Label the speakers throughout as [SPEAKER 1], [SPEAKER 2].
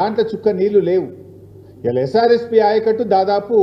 [SPEAKER 1] దాంట్లో చుక్క నీళ్లు లేవు. ఇలా ఎస్ఆర్ఎస్పి ఆయకట్టు దాదాపు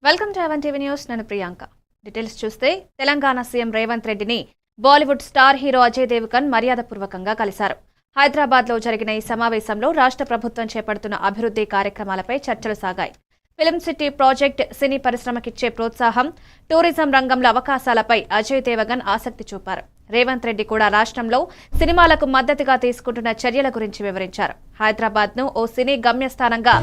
[SPEAKER 2] వెల్కమ్ టు అవన్ టీవీ న్యూస్. నేను ప్రియాంక. డీటెయిల్స్ చూస్తే తెలంగాణ సీఎం రేవంత్ రెడ్డిని బాలీవుడ్ స్టార్ హీరో అజయ్ దేవగన్ మర్యాదపూర్వకంగా కలిశారు. హైదరాబాద్లో జరిగిన ఈ సమావేశంలో రాష్ట్ర ప్రభుత్వం చేపడుతున్న అభివృద్ధి కార్యక్రమాలపై చర్చలు సాగాయి. ఫిల్మ్ సిటీ ప్రాజెక్ట్ సినీ పరిశ్రమకిచ్చే ప్రోత్సాహం, టూరిజం రంగంలో అవకాశాలపై అజయ్ దేవగన్ ఆసక్తి చూపారు. రేవంత్ రెడ్డి కూడా రాష్ట్రంలో సినిమాలకు మద్దతుగా తీసుకుంటున్న చర్యల గురించి వివరించారు. హైదరాబాద్ను ఓ సినీ గమ్యస్థానంగా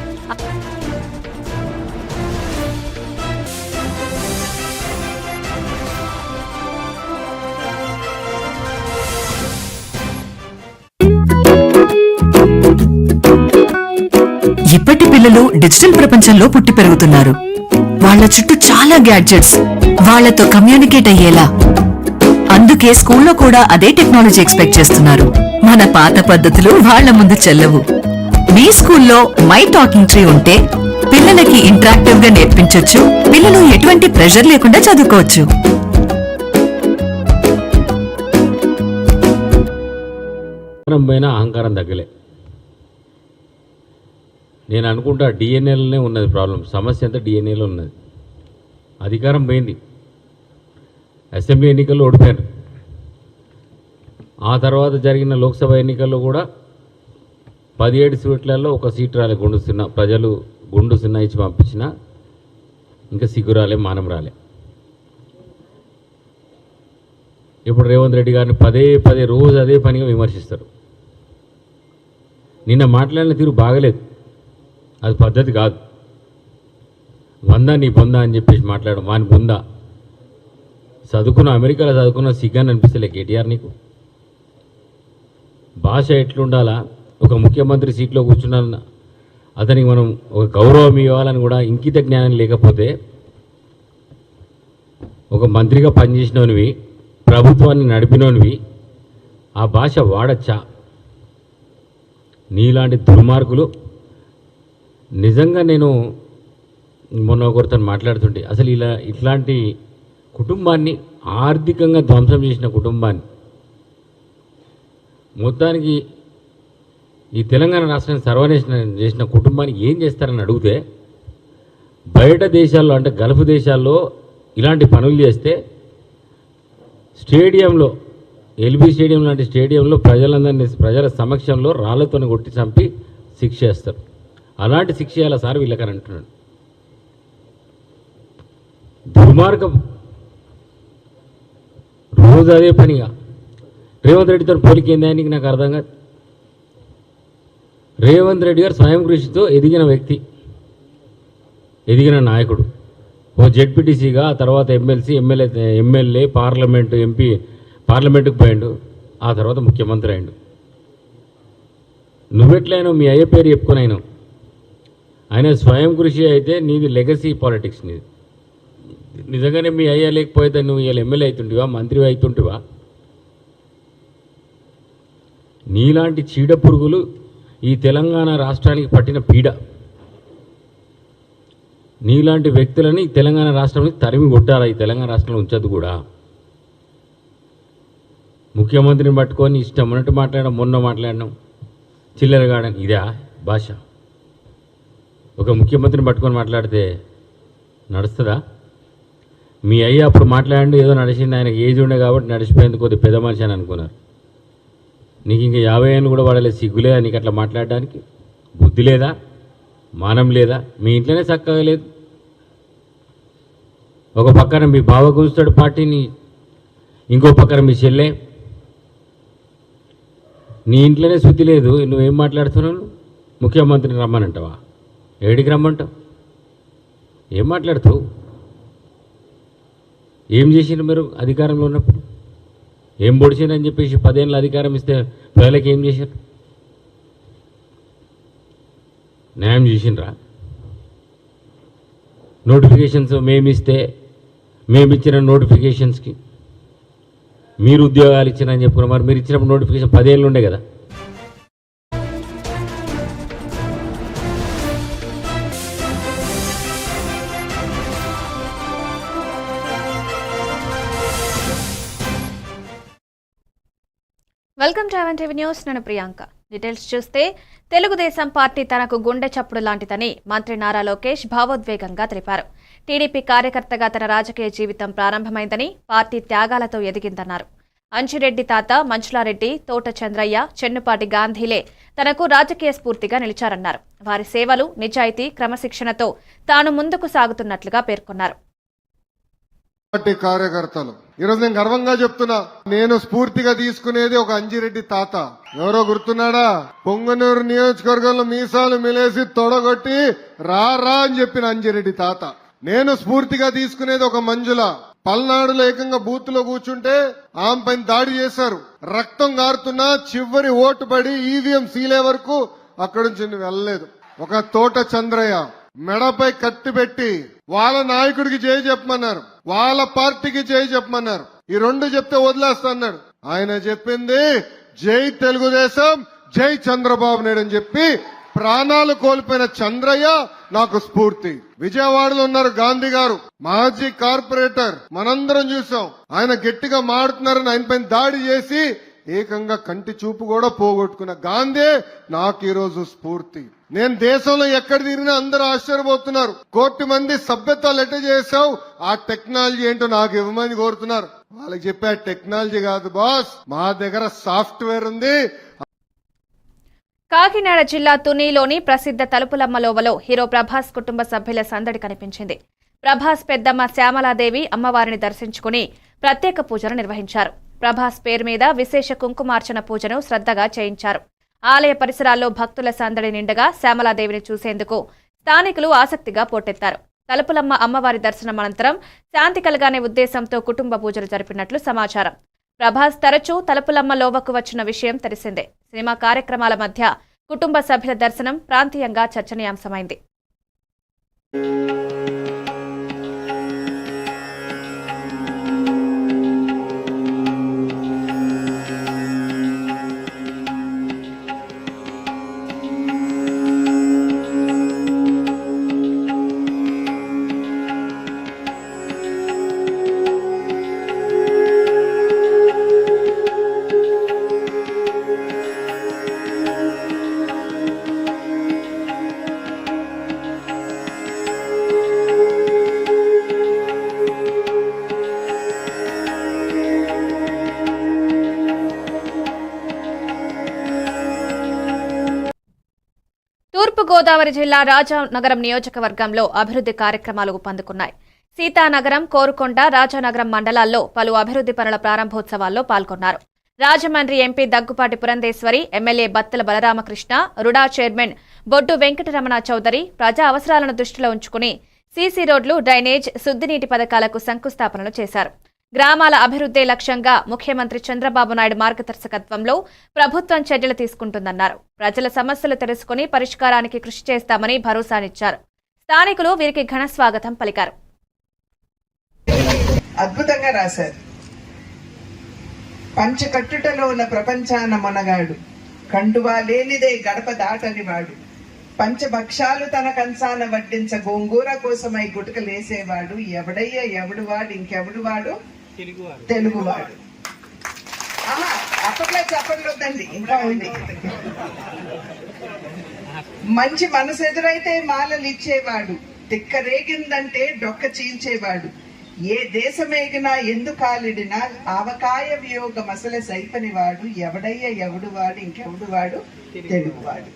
[SPEAKER 3] ఇప్పటి పిల్లలు డిజిటల్ ప్రపంచంలో పుట్టి పెరుగుతున్నారు. వాళ్ల చుట్టూ చాలా గ్యాడ్జెట్స్, వాళ్లతో కమ్యూనికేట్ అయ్యేలా. అందుకే స్కూల్లో కూడా అదే టెక్నాలజీ ఎక్స్పెక్ట్ చేస్తున్నారు. మన పాత పద్ధతులు వాళ్ల ముందు చెల్లవు. మీ స్కూల్లో మై టాకింగ్ ట్రీ ఉంటే పిల్లలకి ఇంటరాక్టివ్ గా నేర్పించొచ్చు. పిల్లలు ఎటువంటి ప్రెషర్ లేకుండా చదువుకోవచ్చు.
[SPEAKER 4] అహంకారం తగ్గలే. నేను అనుకుంటా డిఎన్ఏలోనే ఉన్నది ప్రాబ్లం. సమస్య అంతా డిఎన్ఏలో ఉన్నది. అధికారం పోయింది. అసెంబ్లీ ఎన్నికల్లో ఓడిపోయారు. ఆ తర్వాత జరిగిన లోక్సభ ఎన్నికల్లో కూడా 17 సీట్లలో ఒక సీట్ రాలే. ప్రజలు గుండు సున్నా ఇచ్చి పంపించినా ఇంకా సిగ్గురాలే, మానం రాలే. ఇప్పుడు రేవంత్ రెడ్డి గారిని పదే రోజు అదే పనిగా విమర్శిస్తారు. నిన్న మాట్లాడిన తీరు బాగలేదు. అది పద్ధతి కాదు. వందా నీ బొందా అని చెప్పేసి మాట్లాడడం వాని బొందా. అమెరికాలో చదువుకున్న సిగ్గాని అనిపిస్తలే కేటీఆర్ నీకు? భాష ఎట్లుండాలా? ఒక ముఖ్యమంత్రి సీట్లో కూర్చున్న అతనికి మనం ఒక గౌరవం ఇవ్వాలని కూడా ఇంకిత జ్ఞానం లేకపోతే, ఒక మంత్రిగా పనిచేసినోనివి, ప్రభుత్వాన్ని నడిపినోనివి, ఆ భాష వాడచ్చా? నీలాంటి దుర్మార్గులు నిజంగా. నేను మొన్న ఒకరితో మాట్లాడుతుంటే అసలు ఇట్లాంటి కుటుంబాన్ని, ఆర్థికంగా ధ్వంసం చేసిన కుటుంబాన్ని, మొత్తానికి ఈ తెలంగాణ రాష్ట్రాన్ని సర్వనాశనం చేసిన కుటుంబాన్ని ఏం చేస్తారని అడిగితే, బయట దేశాల్లో అంటే గల్ఫ్ దేశాల్లో ఇలాంటి పనులు చేస్తే స్టేడియంలో, ఎల్బీ స్టేడియం లాంటి స్టేడియంలో ప్రజల సమక్షంలో రాళ్లతో కొట్టి చంపి శిక్ష చేస్తారు. అలాంటి శిక్ష చేయాల సార్ వీళ్ళకని అంటున్నాడు. దుర్మార్గం. రోజు అదే పనిగా రేవంత్ రెడ్డితో పోలికేంది ఆయనకి నాకు అర్థం కాదు. రేవంత్ రెడ్డి గారు స్వయం కృషితో ఎదిగిన వ్యక్తి, ఎదిగిన నాయకుడు. ఓ జెడ్పీటీసీగా, ఆ తర్వాత ఎమ్మెల్యే, పార్లమెంటు ఎంపీ, పార్లమెంటుకు పోయిండు. ఆ తర్వాత ముఖ్యమంత్రి అయిండు. నువ్వెట్లయినా మీ అయ్య పేరు చెప్పుకొని ఆయన స్వయం కృషి అయితే నీది లెగసీ పాలిటిక్స్. నీది నిజంగానే మీ అయ్య లేకపోతే నువ్వు ఇలా ఎమ్మెల్యే అవుతుంటివా, మంత్రి అవుతుంటివా? నీలాంటి చీడ పురుగులు ఈ తెలంగాణ రాష్ట్రానికి పట్టిన పీడ. నీలాంటి వ్యక్తులని తెలంగాణ రాష్ట్రానికి తరిమి కొట్టారా? ఈ తెలంగాణ రాష్ట్రంలో ఉంచదు కూడా. ముఖ్యమంత్రిని పట్టుకొని ఇష్టం ఉన్నట్టు మాట్లాడడం, మొన్న మాట్లాడడం, చిల్లరగాడని. ఇదా భాష? ఒక ముఖ్యమంత్రిని పట్టుకొని మాట్లాడితే నడుస్తుందా? మీ అయ్య అప్పుడు మాట్లాడండి, ఏదో నడిచింది, ఆయనకి ఏజ్ ఉండే కాబట్టి నడిచిపోయింది, కొద్ది పెద్ద మనిషి అని అనుకున్నారు. నీకు ఇంకా 50 ఏళ్ళు కూడా పడలేదు. సిగ్గులేదా నీకు అట్లా మాట్లాడడానికి? బుద్ధి లేదా? మానం లేదా? మీ ఇంట్లోనే చక్కగా లేదు. ఒక పక్కన మీ బావ గుంజుతాడు పార్టీని, ఇంకో పక్కన మీ చెల్లె. నీ ఇంట్లోనే శుద్ధి లేదు. నువ్వేం మాట్లాడుతున్నావు? ముఖ్యమంత్రిని రమ్మనంటావా? ఏడికి రమ్మంటావు? ఏం మాట్లాడుతావు? ఏం చేసిండ్రు మీరు అధికారంలో ఉన్నప్పుడు? ఏం పొడిచిండ్రని చెప్పేసి 10 ఏళ్ళ అధికారం ఇస్తే ప్రజలకు ఏం చేశారు? న్యాయం చేసిండ్రా? నోటిఫికేషన్స్ మేమిచ్చిన నోటిఫికేషన్స్కి మీరు ఉద్యోగాలు ఇచ్చినని చెప్పుకున్నారు. మరి మీరు ఇచ్చినప్పుడు నోటిఫికేషన్ 10 ఏళ్ళు ఉండే కదా.
[SPEAKER 2] Welcome to oven TV news. నేను ప్రియాంక. డీటెయిల్స్ చూస్తే తెలుగుదేశం పార్టీ తనకు గుండె చప్పుడు లాంటిదని మంత్రి నారా లోకేష్ భావోద్వేగంగా తెలిపారు. టీడీపీ కార్యకర్తగా తన రాజకీయ జీవితం ప్రారంభమైందని, పార్టీ త్యాగాలతో ఎదిగిందన్నారు. అంజిరెడ్డి తాత, మంచులారెడ్డి, తోట చంద్రయ్య, చెన్నుపాటి గాంధీలే తనకు రాజకీయ స్ఫూర్తిగా నిలిచారన్నారు. వారి సేవలు, నిజాయితీ, క్రమశిక్షణతో తాను ముందుకు సాగుతున్నట్లుగా పేర్కొన్నారు.
[SPEAKER 5] పార్టీ కార్యకర్తలు ఈరోజు నేను గర్వంగా చెప్తున్నా, నేను స్ఫూర్తిగా తీసుకునేది ఒక అంజిరెడ్డి తాత. ఎవరో గుర్తున్నాడా? పొంగనూరు నియోజకవర్గంలో మీసాలు మిలేసి తొడగొట్టి రా అని చెప్పిన అంజిరెడ్డి తాత. నేను స్ఫూర్తిగా తీసుకునేది ఒక మంజుల. పల్నాడులో ఏకంగా బూత్ లో కూర్చుంటే ఆమె పైన దాడి చేశారు. రక్తం గారుతున్నా చివరి ఓటు పడి ఈవీఎం సీలే వరకు అక్కడి నుంచి వెళ్ళలేదు. ఒక తోట చంద్రయ్య మెడపై కత్తి పెట్టి వాళ్ళ నాయకుడికి జై చెప్పమన్నారు, వాళ్ళ పార్టీకి జై చెప్పమన్నారు. ఈ రెండు చెప్తే వదిలేస్తా అన్నాడు. ఆయన చెప్పింది జై తెలుగుదేశం, జై చంద్రబాబు నాయుడు అని చెప్పి ప్రాణాలు కోల్పోయిన చంద్రయ్య నాకు స్ఫూర్తి. విజయవాడలో ఉన్నారు గాంధీ గారు, మాజీ కార్పొరేటర్. మనందరం చూసాం. ఆయన గట్టిగా మాడుతున్నారని ఆయన పైన దాడి చేసి ఏకంగా కంటి చూపు కూడా పోగొట్టుకున్న గాంధీ నాకు ఈ రోజు స్ఫూర్తి. నేను దేశంలో ఎక్కడ తిరిగినా అందరూ ఆశ్చర్యపోతున్నారు. 1 కోటి మంది సభ్యత్వాలు ఎట్ట చేశావు, ఆ టెక్నాలజీ ఏంటో నాకు ఇవ్వమని కోరుతున్నారు. వాళ్ళకి చెప్పే టెక్నాలజీ కాదు బాస్, మా దగ్గర సాఫ్ట్వేర్ ఉంది.
[SPEAKER 2] కాకినాడ జిల్లా తునిలోని ప్రసిద్ధ తలుపులమ్మ లోవలో హీరో ప్రభాస్ కుటుంబ సభ్యుల సందడి కనిపించింది. ప్రభాస్ పెద్దమ్మ శ్యామలాదేవి అమ్మవారిని దర్శించుకుని ప్రత్యేక పూజలు నిర్వహించారు. ప్రభాస్ పేరు మీద విశేష కుంకుమార్చన పూజను శ్రద్ధగా చేయించారు. ఆలయ పరిసరాల్లో భక్తుల సందడి నిండగా శ్యామలాదేవిని చూసేందుకు స్థానికులు ఆసక్తిగా పోటెత్తారు. తలుపులమ్మ అమ్మవారి దర్శనం అనంతరం శాంతి కలగానే ఉద్దేశంతో కుటుంబ పూజలు జరిపినట్లు సమాచారం. ప్రభాస్ తరచూ తలుపులమ్మ లోవకు వచ్చిన విషయం తెలిసిందే. సినిమా కార్యక్రమాల మధ్య కుటుంబ సభ్యుల దర్శనం ప్రాంతీయంగా చర్చనీయాంశమైంది. తూర్పుగోదావరి జిల్లా రాజానగరం నియోజకవర్గంలో అభివృద్ధి కార్యక్రమాలు ఊపందుకున్నాయి. సీతానగరం, కోరుకొండ, రాజానగరం మండలాల్లో పలు అభివృద్ధి పనుల ప్రారంభోత్సవాల్లో పాల్గొన్నారు. Rajahmundry MP Daggubati Purandeswari, MLA Battula Balaramakrishna, RUDA chairman Boddu Venkataramana Chowdary ప్రజా అవసరాలను దృష్టిలో ఉంచుకుని సీసీ రోడ్లు, డ్రైనేజ్, శుద్దినీటి పథకాలకు శంకుస్థాపనలు చేశారు. గ్రామాల అభివృద్ధే లక్ష్యంగా ముఖ్యమంత్రి చంద్రబాబు నాయుడు మార్గదర్శకత్వంలో ప్రభుత్వం చర్యలు తీసుకుంటుందన్నారు. ప్రజల సమస్యలు తెలుసుకుని పరిష్కారానికి కృషి చేస్తామని భరోసానిచ్చారు. స్థానికులు వీరికి ఘన స్వాగతం పలికారు.
[SPEAKER 6] అద్భుతంగా రాశారు. పంచకట్టుటలో ఉన్న ప్రపంచాన మనగాడు, కండువా లేనిదే గడప దాటని వాడు, పంచభక్షాలు తన కంచాన వడ్డించ గోంగూర కోసమై గుటకలేసేవాడు, ఎవడయ్యా ఎవడువాడు, ఇంకెవడు వాడు, తెలుగువాడు. అప్పట్లో చెప్పట్లేదండి, ఇంకా ఉంది. మంచి మనసు ఎదురైతే మాలలు ఇచ్చేవాడు, తిక్క రేగిందంటే డొక్క చీల్చేవాడు, ఏ దేశమేగినా ఎందుకాలిడినా ఆవకాయ వియోగ మసల సైపనివాడు, ఎవడయ్య ఎవడు వాడు, ఇంకెవడు వాడు, తెలుగువాడు.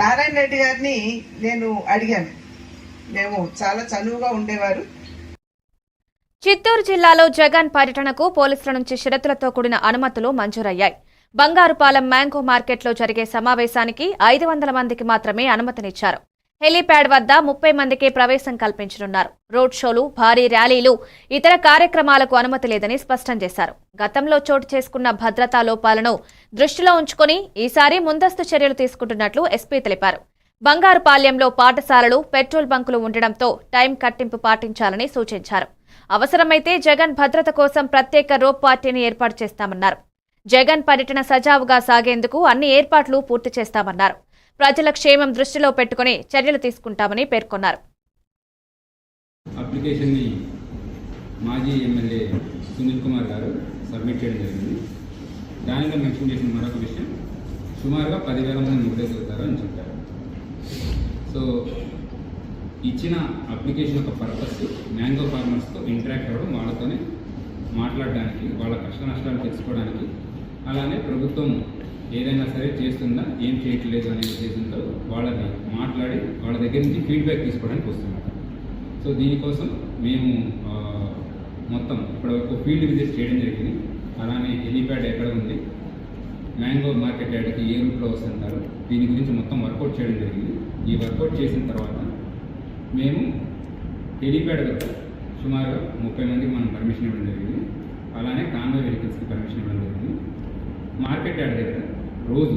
[SPEAKER 6] నారాయణ రెడ్డి గారిని నేను అడిగాను. మేము చాలా చనువుగా ఉండేవారు.
[SPEAKER 2] చిత్తూరు జిల్లాలో జగన్ పర్యటనకు పోలీసుల నుంచి షరతులతో కూడిన అనుమతులు మంజూరయ్యాయి. బంగారుపాలెం మ్యాంగో మార్కెట్లో జరిగే సమావేశానికి 500 మందికి మాత్రమే అనుమతినిచ్చారు. హెలీప్యాడ్ వద్ద 30 మందికే ప్రవేశం కల్పించనున్నారు. రోడ్ షోలు, భారీ ర్యాలీలు, ఇతర కార్యక్రమాలకు అనుమతి లేదని స్పష్టం చేశారు. గతంలో చోటు చేసుకున్న భద్రతా లోపాలను దృష్టిలో ఉంచుకుని ఈసారి ముందస్తు చర్యలు తీసుకుంటున్నట్లు ఎస్పీ తెలిపారు. బంగారుపాలెంలో పాఠశాలలు, పెట్రోల్ బంకులు ఉండడంతో టైం కట్టింపు పాటించాలని సూచించారు. అవసరమైతే జగన్ భద్రత కోసం ప్రత్యేక రోప్ పార్టీని ఏర్పాటు చేస్తామన్నారు. జగన్ పర్యటన సజావుగా సాగేందుకు అన్ని ఏర్పాట్లు పూర్తి చేస్తామన్నారు. ప్రజల క్షేమం దృష్టిలో పెట్టుకుని చర్యలు తీసుకుంటామని పేర్కొన్నారు.
[SPEAKER 7] అప్లికేషన్ని మాజీ ఎమ్మెల్యే సునీల్ కుమార్ గారు సబ్మిట్ చేయడం జరిగింది. దానిలో మెన్షన్ చేసిన మరొక విషయం సుమారుగా 10,000 మంది నిర్దేశిస్తారు అని చెప్పారు. సో ఇచ్చిన అప్లికేషన్ యొక్క పర్పస్ మ్యాంగో ఫార్మర్స్తో ఇంటరాక్ట్ అవ్వడం, వాళ్ళతోనే మాట్లాడడానికి, వాళ్ళ కష్ట నష్టాలు తెలుసుకోవడానికి, అలానే ప్రభుత్వం ఏదైనా సరే చేస్తుందా ఏం చేయట్లేదు అనే ఉద్దేశంతో వాళ్ళని మాట్లాడి వాళ్ళ దగ్గర నుంచి ఫీడ్బ్యాక్ తీసుకోవడానికి వస్తున్నారు. సో దీనికోసం మేము మొత్తం ఇప్పటివరకు ఫీల్డ్ విజిట్ చేయడం జరిగింది. అలానే హెలీప్యాడ్ ఎక్కడ ఉంది, మ్యాంగో మార్కెట్ యార్డ్కి ఏ రూట్లో వస్తుంటారు, దీని గురించి మొత్తం వర్కౌట్ చేయడం జరిగింది. ఈ వర్కౌట్ చేసిన తర్వాత మేము హెలీప్యాడ్ దగ్గర సుమారుగా 30 మందికి మనం పర్మిషన్ ఇవ్వడం జరిగింది. అలానే కాన్వే వెహికల్స్కి పర్మిషన్ ఇవ్వడం జరిగింది. మార్కెట్ యార్డ్ దగ్గర రోజు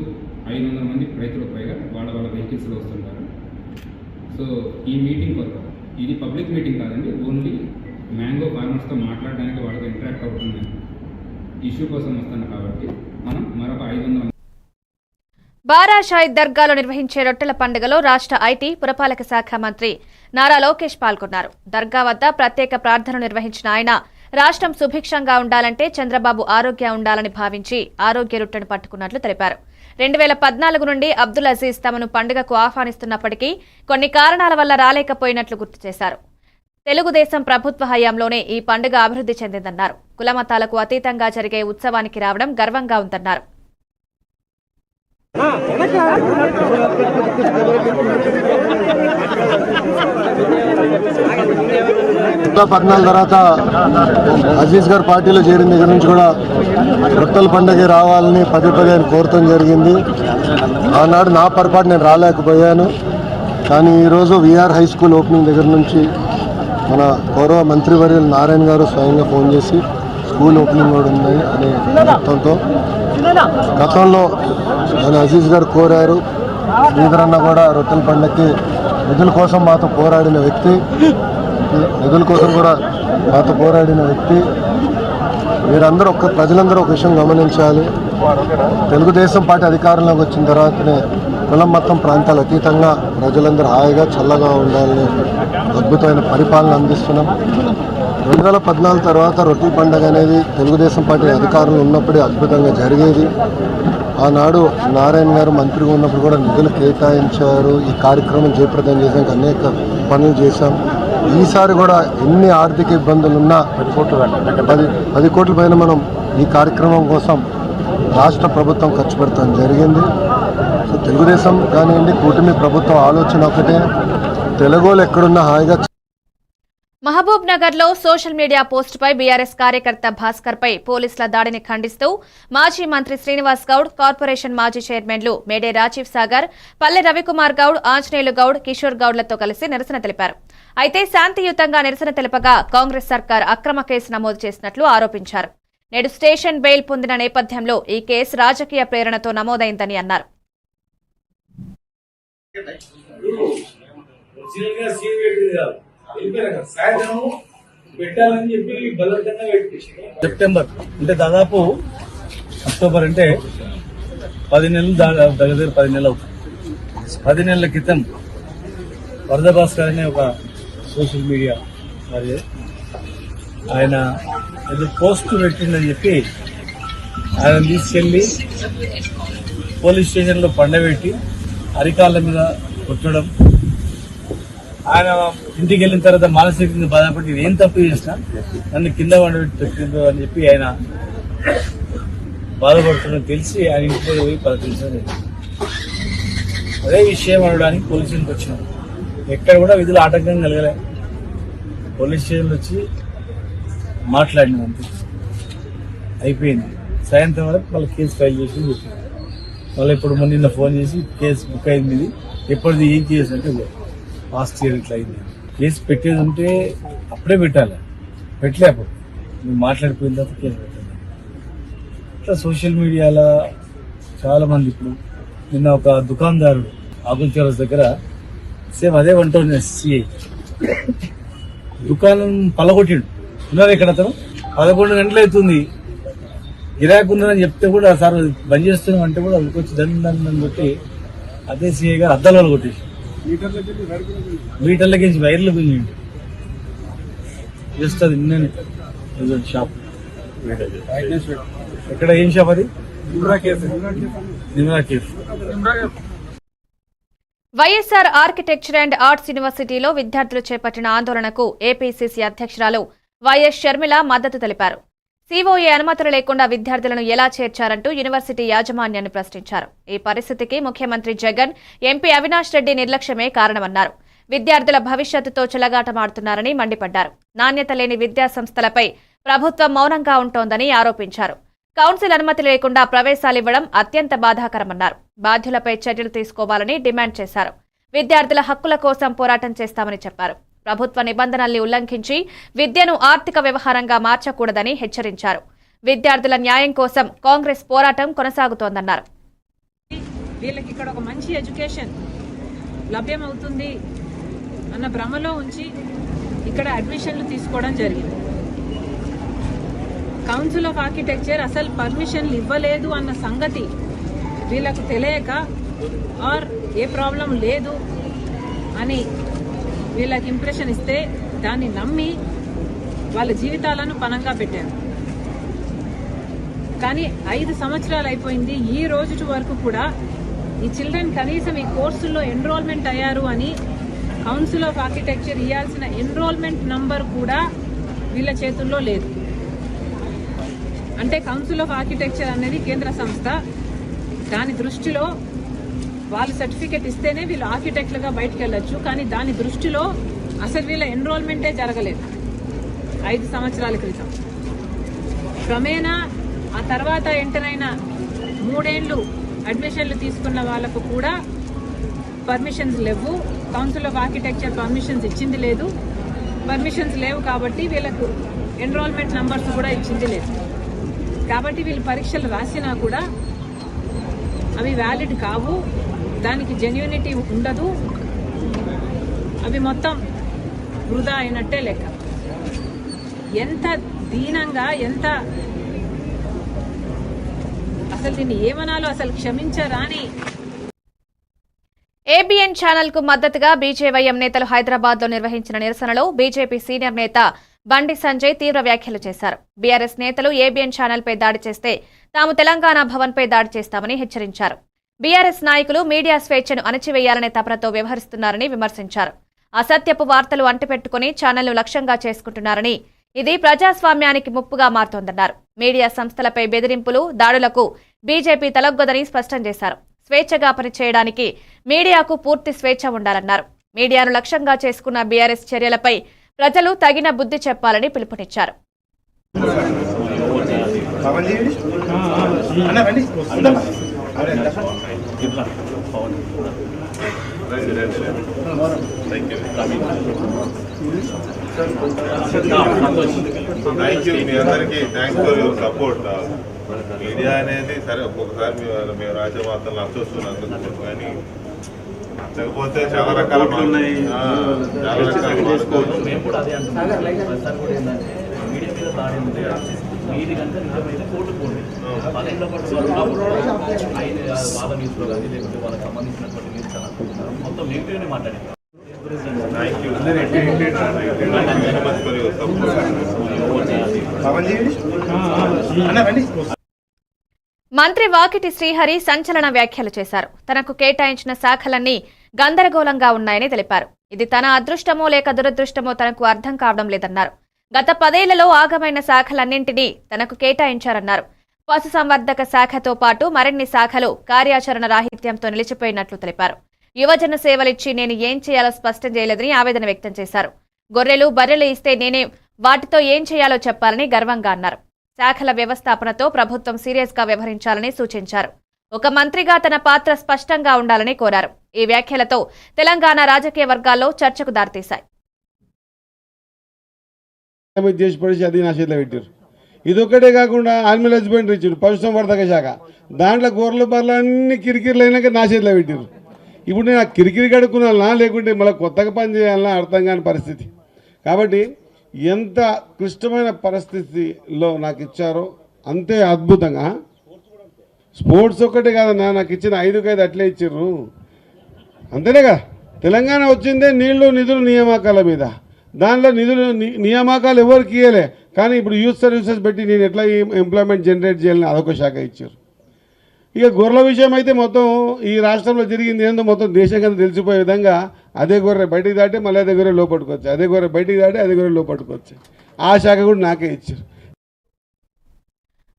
[SPEAKER 7] 500 మంది రైతులకు పైగా వాళ్ళ వెహికల్స్లో వస్తుంటారు. సో ఈ మీటింగ్ కొరకు ఇది పబ్లిక్ మీటింగ్ కాదండి, ఓన్లీ మ్యాంగో ఫార్మర్స్తో మాట్లాడడానికి, వాళ్ళతో ఇంటరాక్ట్ అవుతున్న ఇష్యూ కోసం వస్తున్నాం కాబట్టి మనం మరొక 500.
[SPEAKER 2] బారాషాయి దర్గాలో నిర్వహించే రొట్టెల పండుగలో రాష్ట్ర ఐటీ పురపాలక శాఖ మంత్రి నారా లోకేష్ పాల్గొన్నారు. దర్గా వద్ద ప్రత్యేక ప్రార్థనలు నిర్వహించిన ఆయన రాష్ట్రం సుభిక్షంగా ఉండాలంటే చంద్రబాబు ఆరోగ్యం ఉండాలని భావించి ఆరోగ్య రొట్టెను పట్టుకున్నట్లు తెలిపారు. 2014 నుండి అబ్దుల్ అజీజ్ తమను పండుగకు ఆహ్వానిస్తున్నప్పటికీ కొన్ని కారణాల వల్ల రాలేకపోయినట్లు గుర్తు చేశారు. తెలుగుదేశం ప్రభుత్వ హయాంలోనే ఈ పండుగ అభివృద్ధి చెందిందన్నారు. కులమతాలకు అతీతంగా జరిగే ఉత్సవానికి రావడం గర్వంగా ఉందన్నారు.
[SPEAKER 5] 14 తర్వాత అజీజ్ గారు పార్టీలో చేరిన దగ్గర నుంచి కూడా రొట్టెల పండుగ రావాలని పదే కోరటం జరిగింది. ఆనాడు నా పొరపాటు నేను రాలేకపోయాను. కానీ ఈరోజు విఆర్ హై స్కూల్ ఓపెనింగ్ దగ్గర నుంచి మన గౌరవ మంత్రివర్యులు నారాయణ గారు స్వయంగా ఫోన్ చేసి స్కూల్ ఓపెనింగ్ కూడా ఉంది అనే అర్థంతో గతంలో మన అజీజ్ గారు కోరారు. శ్రీధరన్న కూడా రొట్టెల పండుగకి నిధుల కోసం మాతో పోరాడిన వ్యక్తి. మీరందరూ ప్రజలందరూ ఒక విషయం గమనించాలి. తెలుగుదేశం పార్టీ అధికారంలోకి వచ్చిన తర్వాతనే కులం మొత్తం ప్రాంతాల అతీతంగా ప్రజలందరూ హాయిగా చల్లగా ఉండాలని అద్భుతమైన పరిపాలన అందిస్తున్నాం. 2014 తర్వాత రొట్టెల పండుగ అనేది తెలుగుదేశం పార్టీ అధికారంలో ఉన్నప్పుడే అద్భుతంగా జరిగేది. ఆనాడు నారాయణ గారు మంత్రిగా ఉన్నప్పుడు కూడా నిధులు కేటాయించారు. ఈ కార్యక్రమం జయప్రదం చేసాక అనేక పనులు చేశాం. ఈసారి కూడా ఎన్ని ఆర్థిక ఇబ్బందులున్నా 10 కోట్ల పైన మనం ఈ కార్యక్రమం కోసం రాష్ట్ర ప్రభుత్వం ఖర్చు పెడతాం జరిగింది. సో తెలుగుదేశం కానివ్వండి, కూటమి ప్రభుత్వం ఆలోచన ఒకటే, తెలుగులో ఎక్కడున్నా హాయిగా.
[SPEAKER 2] మహబూబ్ నగర్ లో సోషల్ మీడియా పోస్టుపై బీఆర్ఎస్ కార్యకర్త భాస్కర్ పై పోలీసుల దాడిని ఖండిస్తూ మాజీ మంత్రి శ్రీనివాస్ గౌడ్, కార్పొరేషన్ మాజీ చైర్మన్లు మేడే రాజీవ్ సాగర్, పల్లె రవికుమార్ గౌడ్, ఆంజనేయులు గౌడ్, కిషోర్ గౌడ్లతో కలిసి నిరసన తెలిపారు. అయితే శాంతియుతంగా నిరసన తెలుపగా కాంగ్రెస్ సర్కార్ అక్రమ కేసు నమోదు చేసినట్లు ఆరోపించారు. నేడు స్టేషన్ బెయిల్ పొందిన నేపథ్యంలో ఈ కేసు రాజకీయ ప్రేరణతో నమోదైందని అన్నారు.
[SPEAKER 8] సెప్టెంబర్ అంటే దాదాపు అక్టోబర్ అంటే 10 నెలలు దగ్గర 10 నెలలు అవుతుంది. 10 నెలల క్రితం వరద భాస్కర్ అనే ఒక సోషల్ మీడియా మరి ఆయన ఏదో పోస్ట్ పెట్టిందని చెప్పి ఆయన తీసుకెళ్లి పోలీస్ స్టేషన్లో పండబెట్టి అరికాళ్ళ మీద కొట్టడం, ఆయన ఇంటికి వెళ్ళిన తర్వాత మానసికంగా బాధపడి ఏం తప్పు చేసినా నన్ను కింద పండబెట్టి పెట్టిందో అని చెప్పి ఆయన బాధపడుతున్నా తెలిసి ఆయన ఇంటికి పోయి పలకరించడం. అదే విషయం అనడానికి పోలీస్ స్టేషన్కి వచ్చినాం. ఎక్కడ కూడా విధులు ఆటంకం కలగలే. పోలీస్ స్టేషన్లో వచ్చి మాట్లాడినాం అంతే, అయిపోయింది. సాయంత్రం వరకు వాళ్ళు కేసు ఫైల్ చేసి చెప్పింది. మళ్ళీ ఇప్పుడు నిన్న ఫోన్ చేసి కేసు బుక్ అయింది, ఎప్పటిది ఏం కేసు అంటే లాస్ట్ ఇయర్ ఇట్లా అయింది. కేసు పెట్టేది ఉంటే అప్పుడే పెట్టాలి, పెట్టలే. అప్పుడు మీరు మాట్లాడిపోయిన తర్వాత కేసు పెట్టాలి. ఇట్లా సోషల్ మీడియాలో చాలా మంది, ఇప్పుడు నిన్న ఒక దుకాణదారుడు ఆకుల చౌరస్ దగ్గర సేమ్ అదే వంట సిఐ దుకాణం పల్లగొట్టిండు. ఉన్నారు ఇక్కడ అతను 11 గంటలు అవుతుంది, గిరాకు ఉందని చెప్తే కూడా సార్ బంద్ చేస్తున్నాం అంటే కూడా అందుకొచ్చి దండం కొట్టి అదే సిఐ గారు అద్దాలలో కొట్టేసి మీటర్లకి వైర్లు పిల్లిండి. జస్ట్ అది షాప్ ఎక్కడ, ఏం షాప్ అది? Nimra cafe.
[SPEAKER 2] YSR architecture and arts యూనివర్సిటీలో విద్యార్థులు చేపట్టిన ఆందోళనకు ఏపీసీసీ అధ్యక్షురాలు వైఎస్ షర్మిల మద్దతు తెలిపారు. సీఓఏ అనుమతులు లేకుండా విద్యార్థులను ఎలా చేర్చారంటూ యూనివర్సిటీ యాజమాన్యాన్ని ప్రశ్నించారు. ఈ పరిస్థితికి ముఖ్యమంత్రి జగన్, ఎంపీ అవినాష్ రెడ్డి నిర్లక్ష్యమే కారణమన్నారు. విద్యార్థుల భవిష్యత్తుతో చెలగాటమాడుతున్నారని మండిపడ్డారు. నాణ్యత లేని విద్యా సంస్థలపై ప్రభుత్వం మౌనంగా ఉంటోందని ఆరోపించారు. కౌన్సిల్ అనుమతి లేకుండా ప్రవేశాలివ్వడం అత్యంత బాధాకరమన్నారు. బాధ్యులపై చర్యలు తీసుకోవాలని డిమాండ్ చేశారు. విద్యార్థుల హక్కుల కోసం పోరాటం చేస్తామని చెప్పారు. ప్రభుత్వ నిబంధనల్ని ఉల్లంఘించి విద్యను ఆర్థిక వ్యవహారంగా మార్చకూడదని హెచ్చరించారు. విద్యార్థుల న్యాయం కోసం కాంగ్రెస్ పోరాటం కొనసాగుతోందన్నారు.
[SPEAKER 9] వీళ్ళకి ఇక్కడ ఒక మంచి ఎడ్యుకేషన్ లభ్యమవుతుంది అన్న భ్రమలో ఉంచి ఇక్కడ అడ్మిషన్లు తీసుకోవడం జరిగింది. కౌన్సిల్ ఆఫ్ ఆర్కిటెక్చర్ అసలు పర్మిషన్లు ఇవ్వలేదు అన్న సంగతి వీళ్ళకు తెలియక ఆర్ ఏ ప్రాబ్లం లేదు అని వీళ్ళకి ఇంప్రెషన్ ఇస్తే దాన్ని నమ్మి వాళ్ళ జీవితాలను పణంగా పెట్టారు. కానీ 5 సంవత్సరాలు అయిపోయింది. ఈ రోజు వరకు కూడా ఈ చిల్డ్రన్ కనీసం ఈ కోర్సుల్లో ఎన్రోల్మెంట్ అయ్యారు అని కౌన్సిల్ ఆఫ్ ఆర్కిటెక్చర్ ఇవ్వాల్సిన ఎన్రోల్మెంట్ నంబర్ కూడా వీళ్ళ చేతుల్లో లేదు. అంటే కౌన్సిల్ ఆఫ్ ఆర్కిటెక్చర్ అనేది కేంద్ర సంస్థ. దాని దృష్టిలో వాళ్ళు సర్టిఫికెట్ ఇస్తేనే వీళ్ళు ఆర్కిటెక్ట్లుగా బయటకు వెళ్ళొచ్చు. కానీ దాని దృష్టిలో అసలు వీళ్ళ ఎన్రోల్మెంటే జరగలేదు 5 సంవత్సరాల క్రితం. క్రమేణా ఆ తర్వాత ఎంటర్ అయిన 3 ఏళ్లు అడ్మిషన్లు తీసుకున్న వాళ్లకు కూడా పర్మిషన్స్ లేవు. కౌన్సిల్ ఆఫ్ ఆర్కిటెక్చర్ పర్మిషన్స్ ఇచ్చింది లేదు. పర్మిషన్స్ లేవు కాబట్టి వీళ్ళకు ఎన్రోల్మెంట్ నంబర్స్ కూడా ఇచ్చింది లేదు. కాబట్టి వీళ్ళు పరీక్షలు రాసినా కూడా అవి వ్యాలిడ్ కావు, దానికి జెన్యూనిటీ ఉండదు, అవి మొత్తం వృధా అయినట్టే లెక్క. ఎంత దీనంగా, ఎంత అసలు దీన్ని ఏమనాలో అసలు క్షమించరాని.
[SPEAKER 2] ఏబిఎన్ ఛానల్ కు మద్దతుగా బీజేవైఎం నేతలు హైదరాబాద్ లో నిర్వహించిన నిరసనలో బీజేపీ సీనియర్ నేత బండి సంజయ్ తీవ్ర వ్యాఖ్యలు చేశారు. బీఆర్ఎస్ నేతలు ఏబిఎన్ ఛానల్ పై దాడి చేస్తే తాము తెలంగాణ భవన్ పై దాడి చేస్తామని హెచ్చరించారు. బీఆర్ఎస్ నాయకులు మీడియా స్వేచ్ఛను అణచివేయాలనే తపనతో వ్యవహరిస్తున్నారని విమర్శించారు. అసత్యపు వార్తలు అంటిపెట్టుకుని ఛానల్ను లక్ష్యంగా చేసుకుంటున్నారని, ఇది ప్రజాస్వామ్యానికి ముప్పుగా మారుతోందన్నారు. మీడియా సంస్థలపై బెదిరింపులు, దాడులకు బీజేపీ తలొగ్గదని స్పష్టం చేశారు. స్వేచ్ఛగా పనిచేయడానికి మీడియాకు పూర్తి స్వేచ్ఛ ఉండాలన్నారు. మీడియాను లక్ష్యంగా చేసుకున్న బీఆర్ఎస్ చర్యలపై ప్రజలు తగిన బుద్ధి చెప్పాలని పిలుపునిచ్చారు.
[SPEAKER 10] మీ అందరికీ thanks for your support. Media అనేది సరే ఒక్కొక్కసారి మేము రాసే వార్తలు నచ్చొస్తున్నందుకు, కానీ లేకపోతే చాలా రకాల ఉన్నాయి. Thank you very much for your support.
[SPEAKER 2] మంత్రి వాకిటి శ్రీహరి సంచలన వ్యాఖ్యలు చేశారు. తనకు కేటాయించిన శాఖలన్నీ గందరగోళంగా ఉన్నాయని తెలిపారు. ఇది తన అదృష్టమో లేక దురదృష్టమో తనకు అర్థం కావడం లేదన్నారు. గత 10 ఏళ్లలో ఆగమైన శాఖలన్నింటినీ తనకు కేటాయించారన్నారు. పశుసంవర్ధక శాఖతో పాటు మరిన్ని శాఖలు కార్యాచరణ రాహిత్యంతో నిలిచిపోయినట్లు తెలిపారు. యువజన సేవలిచ్చి నేను ఏం చేయాలో స్పష్టం చేయలేదని ఆవేదన వ్యక్తం చేశారు. గొర్రెలు, బర్రెలు ఇస్తే నేనే వాటితో ఏం చేయాలో చెప్పాలని గర్వంగా అన్నారు. శాఖల వ్యవస్థాపనతో ప్రభుత్వం సీరియస్ గా వ్యవహరించాలని సూచించారు. ఒక మంత్రిగా తన పాత్ర స్పష్టంగా ఉండాలని కోరారు. ఈ వ్యాఖ్యలతో తెలంగాణ రాజకీయ వర్గాల్లో చర్చకు దారితీశాయి.
[SPEAKER 11] ఇదొక్కటే కాకుండా యానిమల్ హస్బెండరీ ఇచ్చారు, పశుసంవర్ధక శాఖ, దాంట్లో గొర్రెలు బర్రెలు అన్ని కిరికిరిలు అయినాక నా చేతిలో పెట్టారు. ఇప్పుడు నేను ఆ కిరికిరి కడుక్కున్నా లేకుంటే మళ్ళీ కొత్తగా పని చేయాలన్నా అర్థం కాని పరిస్థితి. కాబట్టి ఎంత క్లిష్టమైన పరిస్థితిలో నాకు ఇచ్చారో అంతే అద్భుతంగా. స్పోర్ట్స్ ఒక్కటే కాదన్నా, నాకు ఇచ్చిన 5 అట్లే ఇచ్చారు, అంతేనే కదా. తెలంగాణ వచ్చిందే నీళ్లు, నిధులు, నియామకాల మీద. దానిలో నిధులు నియామకాలు ఎవరికి ఇవ్వలే, కానీ ఇప్పుడు యూత్ సర్వీసెస్ పెట్టి నేను ఎట్లా ఎంప్లాయ్మెంట్ జనరేట్ చేయాలని అదొక శాఖ ఇచ్చారు. ఇక గొర్రెల విషయం అయితే మొత్తం ఈ రాష్ట్రంలో జరిగింది ఏందో మొత్తం దేశం కింద తెలిసిపోయే విధంగా అదే గొర్రె బయటికి దాటి మళ్ళీ అదే గొర్రె లోపట్టుకోవచ్చు, అదే గొర్రె బయటికి దాటి అదే గొర్రె లోపట్టుకోవచ్చు. ఆ శాఖ కూడా నాకే ఇచ్చారు.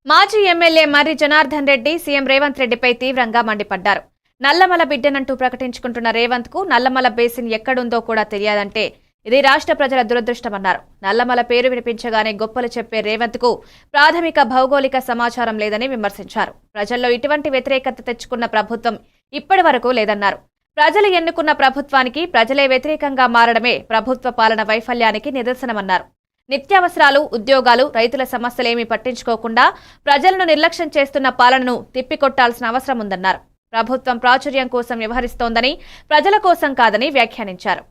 [SPEAKER 2] మాజీ ఎమ్మెల్యే మర్రి జనార్దన్ రెడ్డి సీఎం రేవంత్ రెడ్డిపై తీవ్రంగా మండిపడ్డారు. నల్లమల బిడ్డనంటూ ప్రకటించుకుంటున్న రేవంత్ కు నల్లమల బేసిన్ ఎక్కడుందో కూడా తెలియదంటే ఇది రాష్ట్ర ప్రజల దురదృష్టమన్నారు. నల్లమల పేరు వినిపించగానే గొప్పలు చెప్పే రేవంత్ కు ప్రాథమిక భౌగోళిక సమాచారం లేదని విమర్శించారు. ప్రజల్లో ఇటువంటి వ్యతిరేకత తెచ్చుకున్న ప్రభుత్వం ఇప్పటి వరకు లేదన్నారు. ప్రజలు ఎన్నుకున్న ప్రభుత్వానికి ప్రజలే వ్యతిరేకంగా మారడమే ప్రభుత్వ పాలన వైఫల్యానికి నిదర్శనమన్నారు. నిత్యావసరాలు, ఉద్యోగాలు, రైతుల సమస్యలేమీ పట్టించుకోకుండా ప్రజలను నిర్లక్ష్యం చేస్తున్న పాలనను తిప్పికొట్టాల్సిన అవసరం ఉందన్నారు. ప్రభుత్వం ప్రాచుర్యం కోసం వ్యవహరిస్తోందని, ప్రజల కోసం కాదని వ్యాఖ్యానించారు.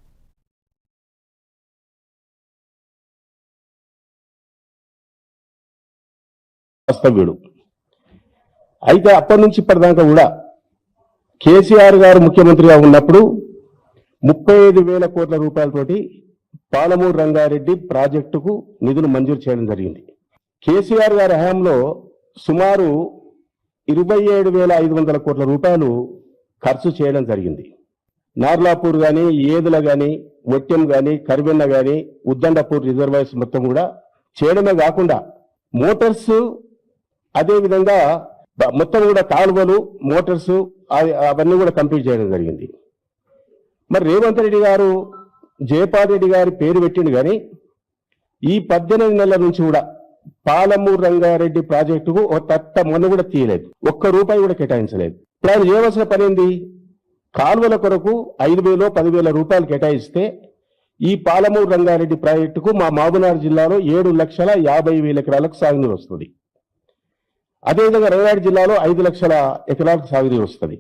[SPEAKER 12] వాస్తవ్యుడు అయితే అప్పటి నుంచి ఇప్పటిదాకా కూడా కేసీఆర్ గారు ముఖ్యమంత్రిగా ఉన్నప్పుడు 35,000 కోట్ల రూపాయలతోటి పాలమూరు రంగారెడ్డి ప్రాజెక్టుకు నిధులు మంజూరు చేయడం జరిగింది. కేసీఆర్ గారి హయాంలో సుమారు 27,500 కోట్ల రూపాయలు ఖర్చు చేయడం జరిగింది. నార్లాపూర్ కానీ, ఏదుల కానీ, ఒట్టెం కానీ, కరివెన్న కానీ, ఉద్దండపూర్ రిజర్వాయర్స్ మొత్తం కూడా చేయడమే కాకుండా మోటార్స్, అదేవిధంగా మొత్తం కూడా కాలువలు, మోటార్స్ అవన్నీ కూడా కంప్లీట్ చేయడం జరిగింది. మరి రేవంత్ రెడ్డి గారు జయపాల్ రెడ్డి గారి పేరు పెట్టిండు కానీ ఈ 18 నెలల నుంచి కూడా పాలమూరు రంగారెడ్డి ప్రాజెక్టుకు ఒక తట్ట మందు కూడా తీయలేదు, ఒక్క రూపాయి కూడా కేటాయించలేదు. ఇప్పుడు ఆయన చేయవలసిన పని ఏంది? కాలువల కొరకు 5,000, 10,000 రూపాయలు కేటాయిస్తే ఈ పాలమూరు రంగారెడ్డి ప్రాజెక్టుకు మా మహబూబ్నగర్ జిల్లాలో 7,50,000 ఎకరాలకు సాగునీరు వస్తుంది. అదేవిధంగా రంగారెడ్డి జిల్లాలో 5 లక్షల ఎకరాలకు సాగునీరు వస్తుంది,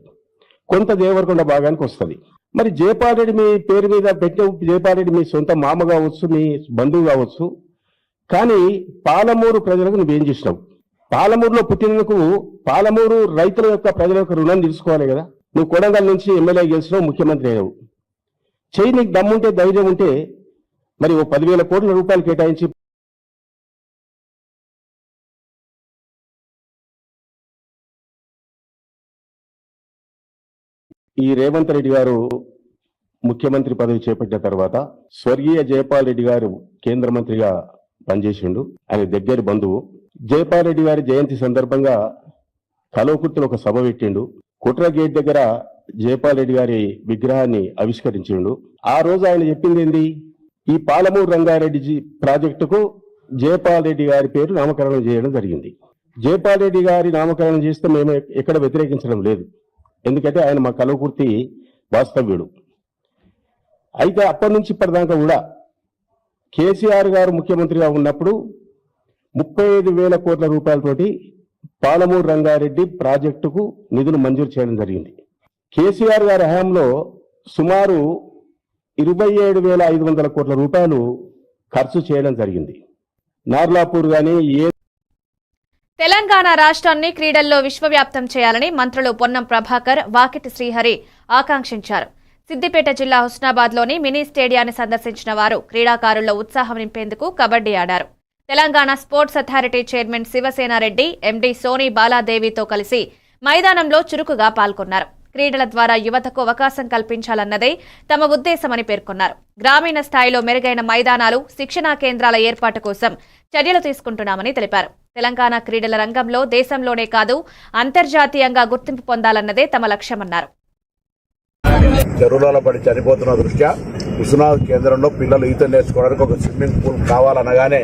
[SPEAKER 12] కొంత దేవరకొండ భాగానికి వస్తుంది. మరి జయపాల్ రెడ్డి మీ పేరు మీద పెట్టే జయపాల్ రెడ్డి మీ సొంత మామ కావచ్చు, మీ బంధువు కావచ్చు, కానీ పాలమూరు ప్రజలకు నువ్వేం చేసినావు? పాలమూరులో పుట్టినందుకు పాలమూరు రైతుల యొక్క ప్రజల యొక్క రుణం తీసుకోవాలి కదా. నువ్వు కొడంగల్ నుంచి ఎమ్మెల్యే గెలిచినావు, ముఖ్యమంత్రి అయ్యావు. చెయ్యి, నీకు దమ్ముంటే, ధైర్యం ఉంటే మరి ఓ 10,000 కోట్ల రూపాయలు కేటాయించి ఈ రేవంత్ రెడ్డి గారు ముఖ్యమంత్రి పదవి చేపట్టిన తర్వాత స్వర్గీయ జయపాల్ రెడ్డి గారు కేంద్ర మంత్రిగా పనిచేసిండు. ఆయన దగ్గర బంధువు. జయపాల్ రెడ్డి గారి జయంతి సందర్భంగా కల్వకుర్తిలో ఒక సభ పెట్టిండు. కుట్ర గేట్ దగ్గర జయపాల్ రెడ్డి గారి విగ్రహాన్ని ఆవిష్కరించిండు. ఆ రోజు ఆయన చెప్పింది ఏంది? ఈ పాలమూరు రంగారెడ్డి ప్రాజెక్టుకు జయపాల్ రెడ్డి గారి పేరు నామకరణం చేయడం జరిగింది. జయపాల్ రెడ్డి గారి నామకరణం చేస్తే మేము ఎక్కడ వ్యతిరేకించడం లేదు, ఎందుకంటే ఆయన మా కల్వకుర్తి వాస్తవ్యుడు. అయితే అప్పటి నుంచి ఇప్పటిదాకా కూడా కేసీఆర్ గారు ముఖ్యమంత్రిగా ఉన్నప్పుడు 35,000 కోట్ల రూపాయలతోటి పాలమూరు రంగారెడ్డి ప్రాజెక్టుకు నిధులు మంజూరు చేయడం జరిగింది. కేసీఆర్ గారి హయాంలో సుమారు 27,500 కోట్ల రూపాయలు ఖర్చు చేయడం జరిగింది. నార్లాపూర్ కానీ,
[SPEAKER 2] తెలంగాణ రాష్ట్రాన్ని క్రీడల్లో విశ్వవ్యాప్తం చేయాలని మంత్రులు పొన్నం ప్రభాకర్, వాకిటి శ్రీహరి ఆకాంక్షించారు. సిద్దిపేట జిల్లా హుస్నాబాద్లోని మినీ స్టేడియాన్ని సందర్శించిన వారు క్రీడాకారుల్లో ఉత్సాహం నింపేందుకు కబడ్డీ ఆడారు. Telangana sports authority chairman Sivasena Reddy, MD Soni బాలాదేవితో కలిసి మైదానంలో చురుకుగా పాల్గొన్నారు. క్రీడల ద్వారా యువతకు అవకాశం కల్పించాలన్నదే తమ ఉద్దేశమని పేర్కొన్నారు. గ్రామీణ స్థాయిలో మెరుగైన మైదానాలు, శిక్షణా కేంద్రాల ఏర్పాటు కోసం చర్యలు తీసుకుంటున్నామని తెలిపారు. తెలంగాణ క్రీడల రంగంలో దేశంలోనే కాదు అంతర్జాతీయంగా గుర్తింపు పొందాలన్నదే తమ లక్ష్యమన్నారు.
[SPEAKER 13] చెరువులలో పడి చనిపోతున్న దృష్ట్యా హుస్నాబాద్ కేంద్రంలో పిల్లలు ఈత నేర్చుకోవడానికి ఒక స్విమ్మింగ్ పూల్ కావాలనగానే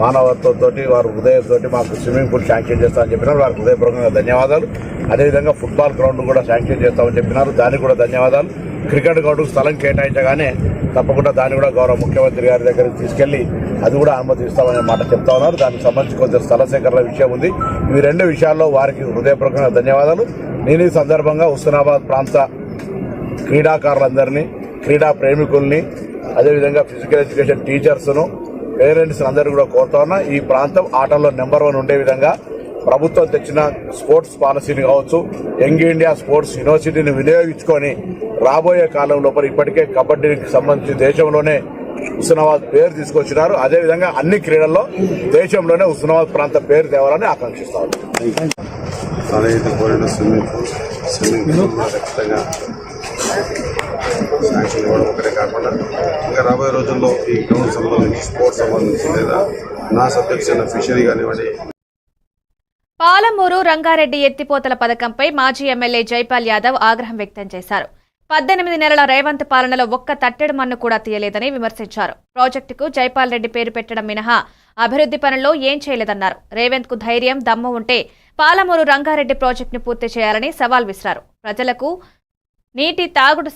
[SPEAKER 13] మానవత్వంతో వారు హృదయంతో మాకు స్విమ్మింగ్ పూల్ శాంక్షన్ చేస్తామని చెప్పినారు. వారికి హృదయపూర్వకంగా ధన్యవాదాలు. అదేవిధంగా ఫుట్బాల్ గ్రౌండ్ కూడా శాంక్షన్ చేస్తామని చెప్పినారు, దానికి కూడా ధన్యవాదాలు. క్రికెట్ గ్రౌండ్కు స్థలం కేటాయించగానే తప్పకుండా దాన్ని కూడా గౌరవ ముఖ్యమంత్రి గారి దగ్గరికి తీసుకెళ్లి అది కూడా అనుమతిస్తామనే మాట చెప్తా ఉన్నారు. దానికి సంబంధించి కొంచెం స్థల సేకరణ విషయం ఉంది. ఈ రెండు విషయాల్లో వారికి హృదయపూర్వకంగా ధన్యవాదాలు. నేను ఈ సందర్భంగా హుస్నాబాద్ ప్రాంత క్రీడాకారులందరినీ, క్రీడా ప్రేమికుల్ని, అదేవిధంగా ఫిజికల్ ఎడ్యుకేషన్ టీచర్స్ను, పేరెంట్స్ అందరూ కూడా కోరుతా ఉన్నా, ఈ ప్రాంతం ఆటల్లో నెంబర్ 1 ఉండే విధంగా ప్రభుత్వం తెచ్చిన స్పోర్ట్స్ పాలసీని కావచ్చు, యంగ్ ఇండియా స్పోర్ట్స్ యూనివర్సిటీని వినియోగించుకొని రాబోయే కాలం లోపల ఇప్పటికే కబడ్డీకి సంబంధించి దేశంలోనే హుస్నాబాద్ పేరు తీసుకొచ్చినారు. అదేవిధంగా అన్ని క్రీడల్లో దేశంలోనే హుస్నాబాద్ ప్రాంత పేరు తేవాలని ఆకాంక్షిస్తా ఉన్నాం. తలైతే కోరిన స్విమ్మింగ్ పూల్ కూడా ఖచ్చితంగా శాంక్షన్ ఇవ్వడం ఒకటే కాకుండా ఇంకా రాబోయే రోజుల్లో ఈ గ్రౌండ్ సంబంధించి స్పోర్ట్స్ సంబంధించి లేదా నా సబ్జెక్ట్స్ అయిన ఫిషరీ కానివ్వండి.
[SPEAKER 2] పాలమూరు రంగారెడ్డి ఎత్తిపోతల పథకంపై మాజీ ఎమ్మెల్యే జైపాల్ యాదవ్ ఆగ్రహం వ్యక్తం చేశారు. 18 నెలల రేవంత్ పాలనలో ఒక్క తట్టెడు మన్ను కూడా తీయలేదని విమర్శించారు. ప్రాజెక్టుకు జైపాల్ రెడ్డి పేరు పెట్టడం మినహా అభివృద్ధి పనుల్లో ఏం చేయలేదన్నారు. రేవంత్ కు ధైర్యం దమ్ము ఉంటే పాలమూరు రంగారెడ్డి ప్రాజెక్టును పూర్తి చేయాలని సవాల్ విసిరారు. ప్రజలకు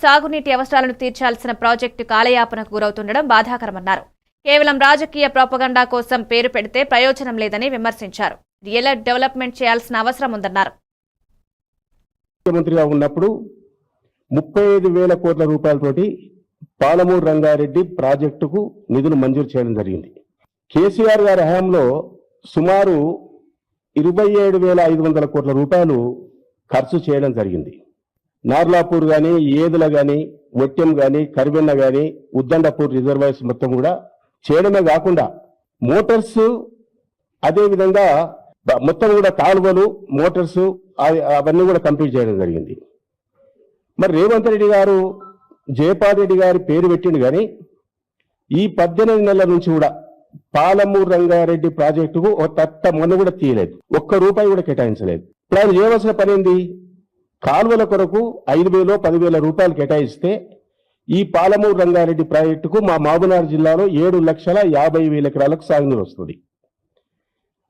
[SPEAKER 2] సాగునీటి అవసరాలను తీర్చాల్సిన ప్రాజెక్టు కాలయాపనకు గురవుతుండడం బాధాకరమన్నారు. కేవలం రాజకీయ ప్రోపగండా కోసం పేరు పెడితే ప్రయోజనం లేదని విమర్శించారు. రియల్ డెవలప్మెంట్ చేయాల్సిన అవసరం ఉందన్నారు.
[SPEAKER 12] ముఖ్యమంత్రిగా ఉన్నప్పుడు 35,000 కోట్ల రూపాయలతోటి పాలమూరు రంగారెడ్డి ప్రాజెక్టుకు నిధులు మంజూరు చేయడం జరిగింది. కేసీఆర్ గారి హయాంలో సుమారు 27,500 కోట్ల రూపాయలు ఖర్చు చేయడం జరిగింది. నార్లాపూర్ కానీ, ఏదుల కానీ, మొట్టెం కానీ, కరివెన్న కానీ, ఉద్దండపూర్ రిజర్వాయర్స్ మొత్తం కూడా చేయడమే కాకుండా మోటార్స్, అదేవిధంగా మొత్తం కూడా కాలువలు, మోటార్స్ అవన్నీ కూడా కంప్లీట్ చేయడం జరిగింది. మరి రేవంత్ రెడ్డి గారు జయపాల్ రెడ్డి గారి పేరు పెట్టిండు కానీ ఈ 18 నెలల నుంచి కూడా పాలమూరు రంగారెడ్డి ప్రాజెక్టుకు ఒక తట్ట మొన్న కూడా తీయలేదు, ఒక్క రూపాయి కూడా కేటాయించలేదు. ఇప్పుడు ఆయన చేయవలసిన పని ఏంది? కాలువల కొరకు 5,000 10,000 రూపాయలు కేటాయిస్తే ఈ పాలమూరు రంగారెడ్డి ప్రాజెక్టుకు మా మహబూబ్నగర్ జిల్లాలో 7,50,000 ఎకరాలకు సాగునీరు వస్తుంది.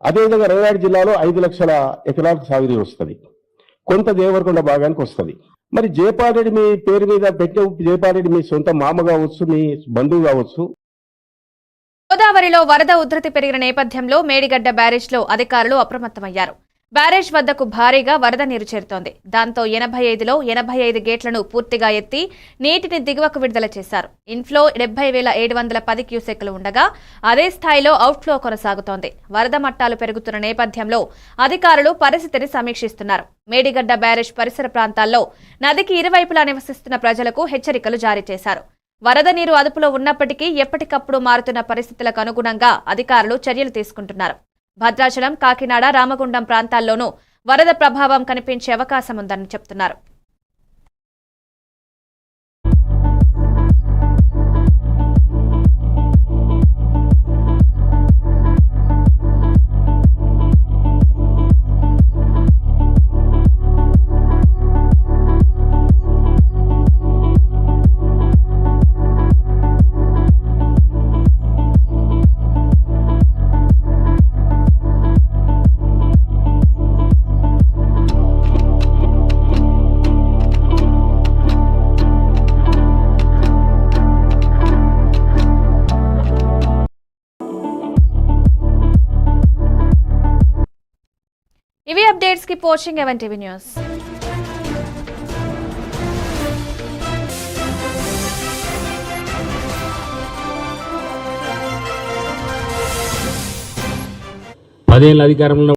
[SPEAKER 12] అదేవిధంగా రంగారెడ్డి జిల్లాలో 5 లక్షల ఎకరాలకు సాగునీరు వస్తుంది. కొంత దేవరకొండ భాగానికి వస్తుంది. మరి జయపాల్ రెడ్డి మీ పేరు మీద పెట్టే జయపాల్ రెడ్డి మీ సొంత మామ కావచ్చు, మీ బంధువు కావచ్చు.
[SPEAKER 2] గోదావరిలో వరద ఉధృతి పెరిగిన నేపథ్యంలో మేడిగడ్డ బ్యారేజ్లో అధికారులు అప్రమత్తమయ్యారు. బ్యారేజ్ వద్దకు భారీగా వరద నీరు చేరుతోంది. దాంతో 85లో 85 గేట్లను పూర్తిగా ఎత్తి నీటిని దిగువకు విడుదల చేశారు. ఇన్ఫ్లో 70,710 క్యూసెక్లు ఉండగా అదే స్థాయిలో అవుట్ఫ్లో కొనసాగుతోంది. వరద మట్టాలు పెరుగుతున్న నేపథ్యంలో అధికారులు పరిస్థితిని సమీక్షిస్తున్నారు. మేడిగడ్డ బ్యారేజ్ పరిసర ప్రాంతాల్లో నదికి ఇరువైపులా నివసిస్తున్న ప్రజలకు హెచ్చరికలు జారీ చేశారు. వరద నీరు అదుపులో ఉన్నప్పటికీ ఎప్పటికప్పుడు మారుతున్న పరిస్థితులకు అనుగుణంగా అధికారులు చర్యలు తీసుకుంటున్నారు. భద్రాచలం, కాకినాడ, రామగుండం ప్రాంతాల్లోనూ వరద ప్రభావం కనిపించే అవకాశం ఉందని చెబుతున్నారు. ఇవి అప్డేట్స్ కి వాచింగ్ ఎవెన్ టీవీ న్యూస్.
[SPEAKER 4] పదేళ్ళ అధికారంలో